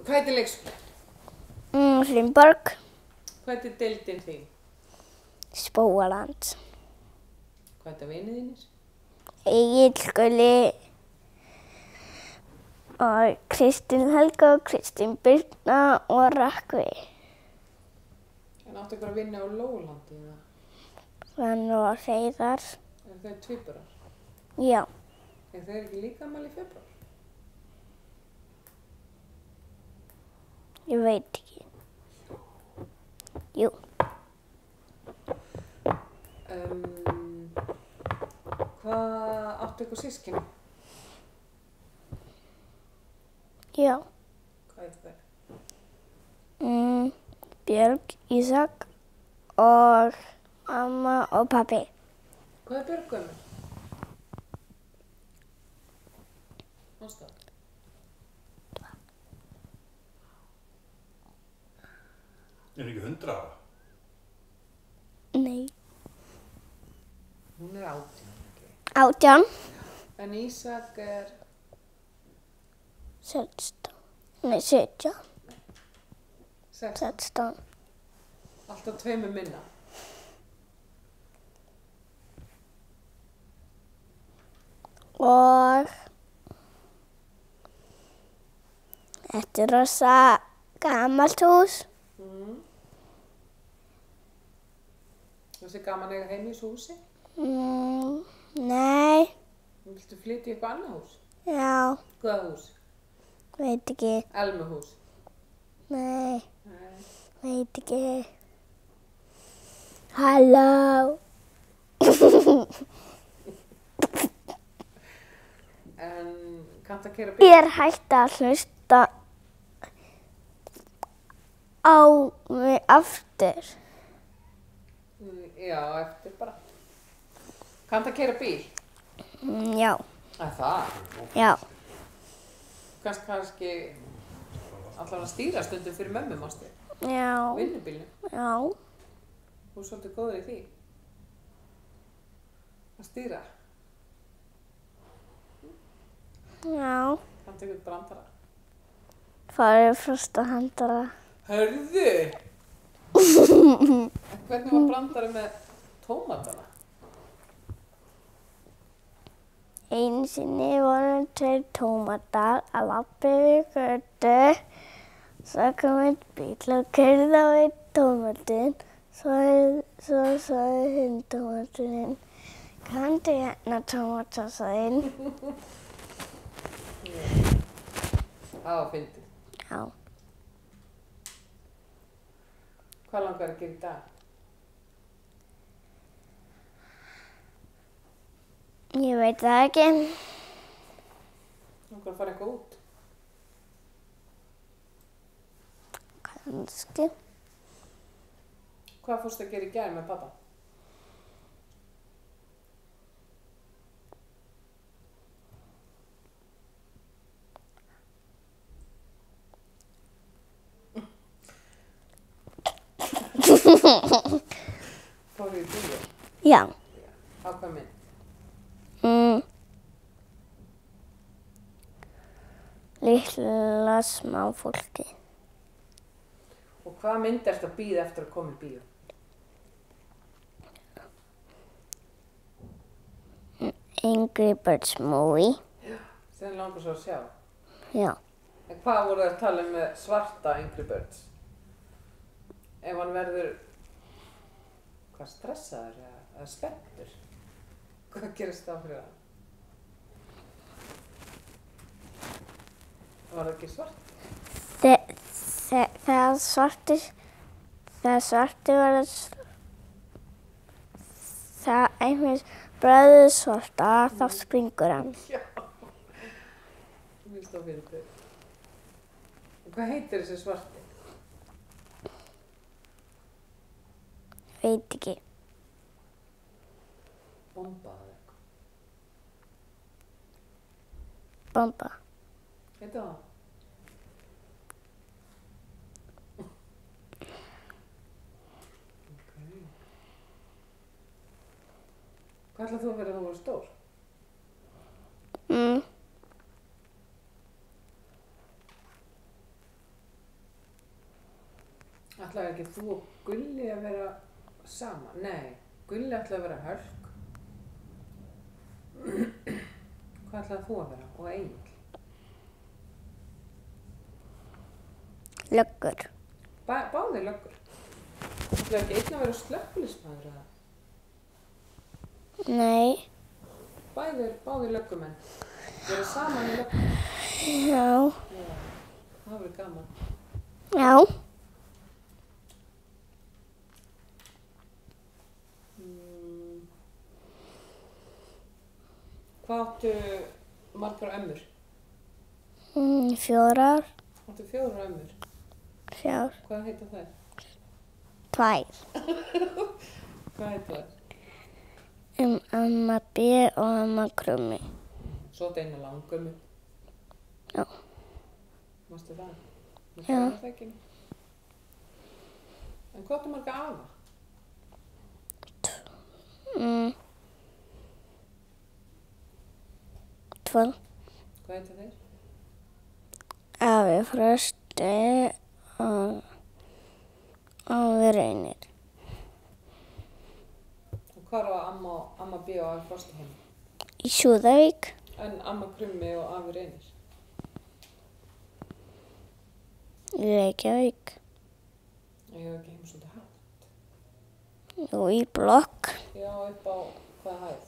Hvað heitir leikskóla? Hringborg, Hvað heitir deildin þín? Spóaland, Hvað heitir vinið þínir? Egill, Gulli og Kristín Helga og Kristín Birna og Rökkvi. En áttu ykkur að vinna á Lólandi eða? Svenni og Hreiðar. Er þau tvíburar? Já, Er þau ekki líka afmæli í febrúar? ég veit ekki. Jú, Hvað áttu ykkur sískinni? já. Hvað heitir þau? Björg, Ísak og mamma og pabbi. Hvað er Björg gömul? Manstu það? Er ekki 100 ára? Nei. Hún er 18, ekki? 18, En Ísak er 16, nei 17, 16. 16. Alltaf tveimur minna. Og þetta er rosa gamalt hús. Þessi gaman að eiga heim í þessu húsi? Nei, Viltu flytja í eitthvað annað hús? já, Hvaða hús? veit ekki, Elmuhús? nei, Nei. veit ekki. Halló. En kanntu að keyra Ég bíl? er hægt að hlusta á mig aftur. Já, eftir bara. Kanntu að keyra bíl? Já, Það? já, Kannski allavega stýra stundum fyrir mömmu, mástu? já, Vinnubílnum. já, Þú er svolítið góður í því. Að stýra. já. Kanntu eitthvað brandara. Farið fyrst að handara. Hörðu! En hvernig var brandari með tómatana? Einu sinni voru 2 tómatar að labba yfir götu. Svo kom einn bíll og keyrði á einn tómatinn. Svo sagði hinn tómaturinn, kanntu hérna tómatasaðinn? Það var fyndið. Já, Hvað langar að gera í dag? ég veit það ekki. Langar að fara eitthvað út? Kannski. Hvað fórstu að gera í gær með pappa? Fóru í bíó? Já. Á hvað mynd? Litla smáfólki. Og hvað mynd ertu að bíða eftir að koma í bíó? Angry Birds movie. Sem langar svo að sjá. Já. En hvað voru það að tala um með svarta Angry Birds? Ef hann verður hvað stressaður eða spenntur? Hvað gerist þá fyrir það? Var það ekki svart? Þegar svarti verður það einhvers bræður svarta, þá springur hann. Já. Mér finnst það fyndið. Og hvað heitir þessi svarti? Veit ekki. Bomba eða eitthvað. Bomba. Heitir það? Hvað ætlað þú að vera þegar þú voru stór? ætlaði ekki þú og Gulli að vera saman? Nei, Gulli ætlaði að vera Hölk. Hvað ætlaði þú að vera? Og Egill? Löggur. Báðir löggur. Ætlaði ekki einn að vera slökkviliðsmaður eða? Nei. Báðir löggumenn. Vera saman í löggum. Já. Já, það verður gaman. Já. Hvað áttu margar ömmur? 4. Áttu 4 ömmur? 4. Hvað heita þær? 2. Hvað heita þær? Amma B og amma Krummi. Svo þetta eina langömmu. Já. Mástu það? Já. En hvað áttu marga afa? 2. Hvað heita þeir? Afi Frosti og afi Reynir. Og hvað var amma B og afi Frosti heim? Í Súðavík. En amma Krummi og afi Reynir? Í Reykjavík. Ég hef ekki heim svolítið hátt. Og í blokk. Já, upp á hvaða hæð?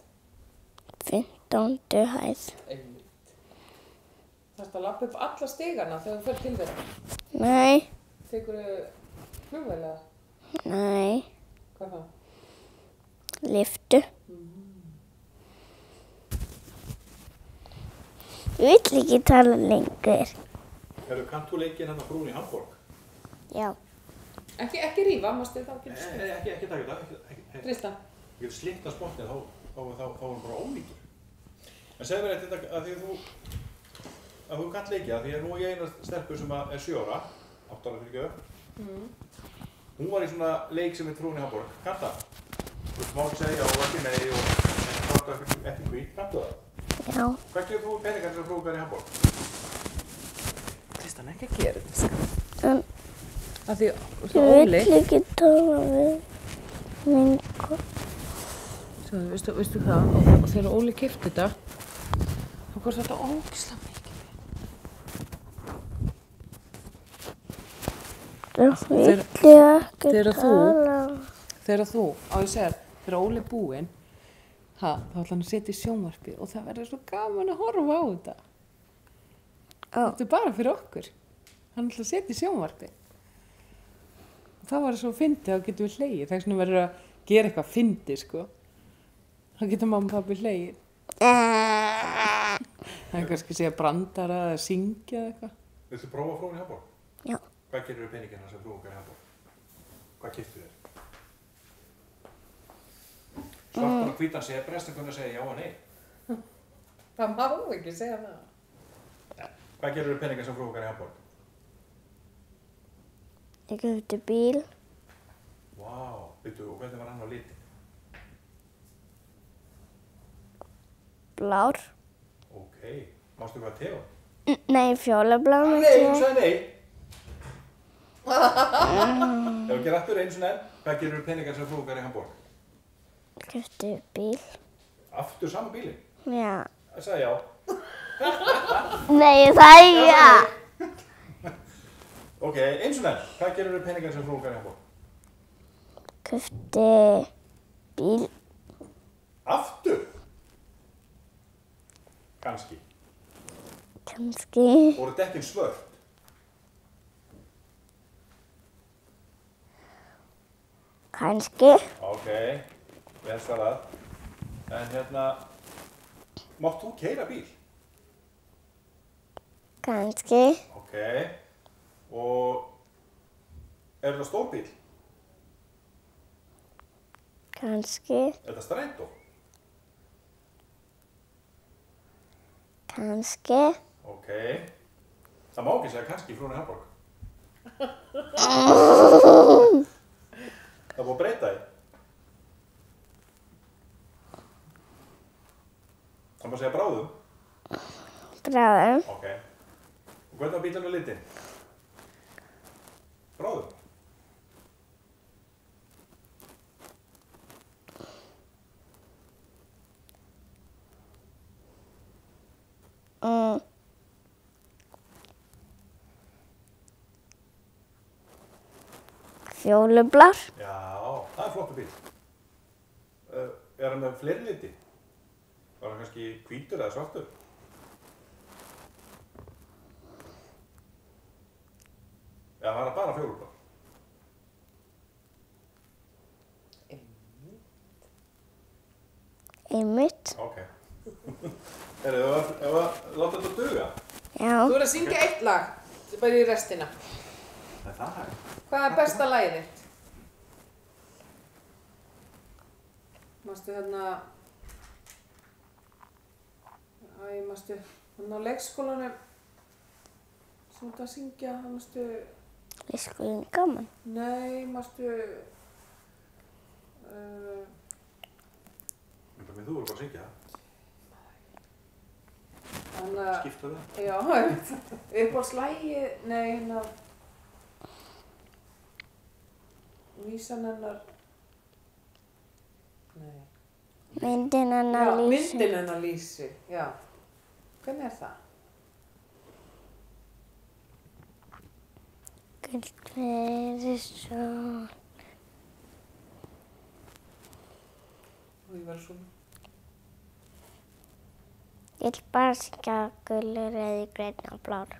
15. hæð. Einmitt. Þarftu að labba upp alla stigana þegar þú fer til þeirra? Nei. Tekurðu flugvél eða? Nei. Hvað það? Lyftu. Ég vill ekki tala lengur. Kannt þú leikinn hérna Frún í Hamborg? Já. Ekki rífa, mástu þá getur slitt. Ekki taka þetta. Tristan. Þú getur slitt að spottið, þá er hann bara ónýtur. En segðu mér þetta að því að þú kannt leikið, því að nú er ég eina stelpur sem er 7 ára, 8 ára fyrir göðu. Hún var í svona leik sem heit Frún í Hamborg. Kannt það? Þú má ekki segja og ekki nei og ekki hví. Kanntu það? Já. Hvað gefur þú peningar til að frúkar í Hamborg? Tristan, ekki að gera þetta, sko. En Af því, ég vill ekki tala við vingu. Svo, veistu það, og þegar Óli keypti þetta, þá kosti þetta ógeðslega mikið. Það vill ég ekki tala. Þegar þú, á ég segja, þegar Óli er búinn, þá ætla hann að setja í sjónvarpið og það verður svo gaman að horfa á þetta. Þetta er bara fyrir okkur. Hann ætla að setja í sjónvarpið. Og þá var það svo fyndið, þá getum við hlegið. Það er svona verður að gera eitthvað fyndið, sko. Þá getur mamma og pabbi hlegið. Það er kannski að segja brandara eða syngja eða eitthvað. Viltu prófa Frún í Hamborg? Já. Hvað gerir við peningina sem frúkar í Hamborg? Hvað keyptu þér? Svartan og hvítan sebra, sem kunna segja já og nei. Það má ekki segja það. Hvað gerir við peninga sem frúkar í Hamborg? Ég keypti bíl. Vá, veitu, og hvernig var hann á liti? Blár. Ok, mástu hvað tegum? Nei, fjólublá. Nei, þú sagði nei. Ef við gerum aftur eins og enn, hvað gerir við peninga sem frúkar í Hamborg? Ég keypti bíl. Aftur sama bílinn? Já. Það sagði já. Nei, ég sagði já. Ok, eins og enn, hvað gerir við peninga sem frúkar í Hamborg? Keypti bíl. Aftur? Kanski. Kannski. Voru dekkin svört? Kannski. Ok, vel svarað. En hérna, mátt þú keyra bíl? Kannski. Ok, og er þetta stór bíl? Kannski. Er þetta strætó? Kannski. Ok, það má ekki segja kannski í Frún í Hamborg. Það er búið að breyta því. Það má segja bráðum. Bráðum. Ok. Og hvernig var bílinn á litinn? Bráðum? Fjólublár. Já, það er flottur bíl. Er hann með fleiri liti? Var hann kannski hvítur eða svartur? Já, var hann bara fjólublár? Einmitt. Ok. Heyrðu, ef að láta þetta duga? Já. Þú er að syngja eitt lag, bara í restina. Það er það. Hvað er besta lagið þitt? Manstu hérna... manstu hérna á leikskólanum sem þú ert að syngja, manstu... Leikskólinn gaman. Nei, manstu... Þú voru bara að syngja það. Skipta það? Já, uppáhaldslægið, nei, hérna... Vísan hennar... Nei. Myndin hennar Já, Lísu. myndin hennar Lísu, já. Hvernig er það? Gult fyrir sól. Og ég var svona... Ég vil bara syngja gulur, rauður, grænn og blár.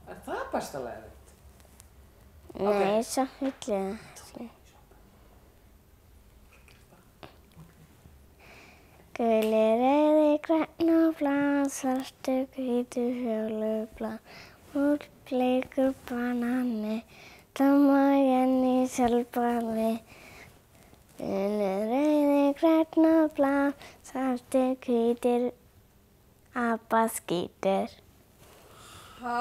Er það besta lagið þitt? Nei, samt vil ég það. Gulur, rauður, grænn og blár, svartur, hvítur, fjólublár. Úr bleikur banani, tómagen í sjálfbani. Gulur, rauður, grænn og blár, svartur, hvítur, apaskítur. Hæ?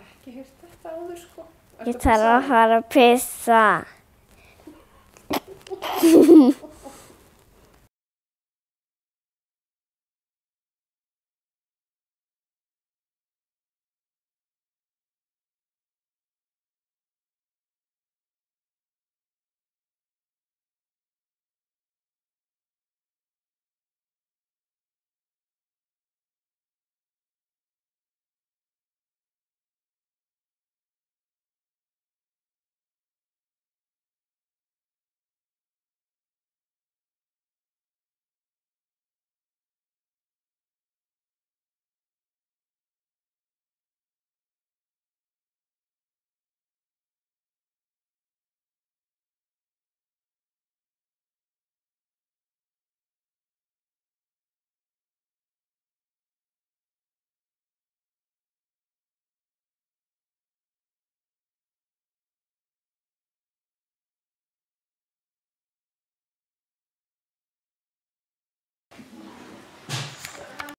Ekki heyrt þetta áður, sko. Ég þarf að fara að pissa.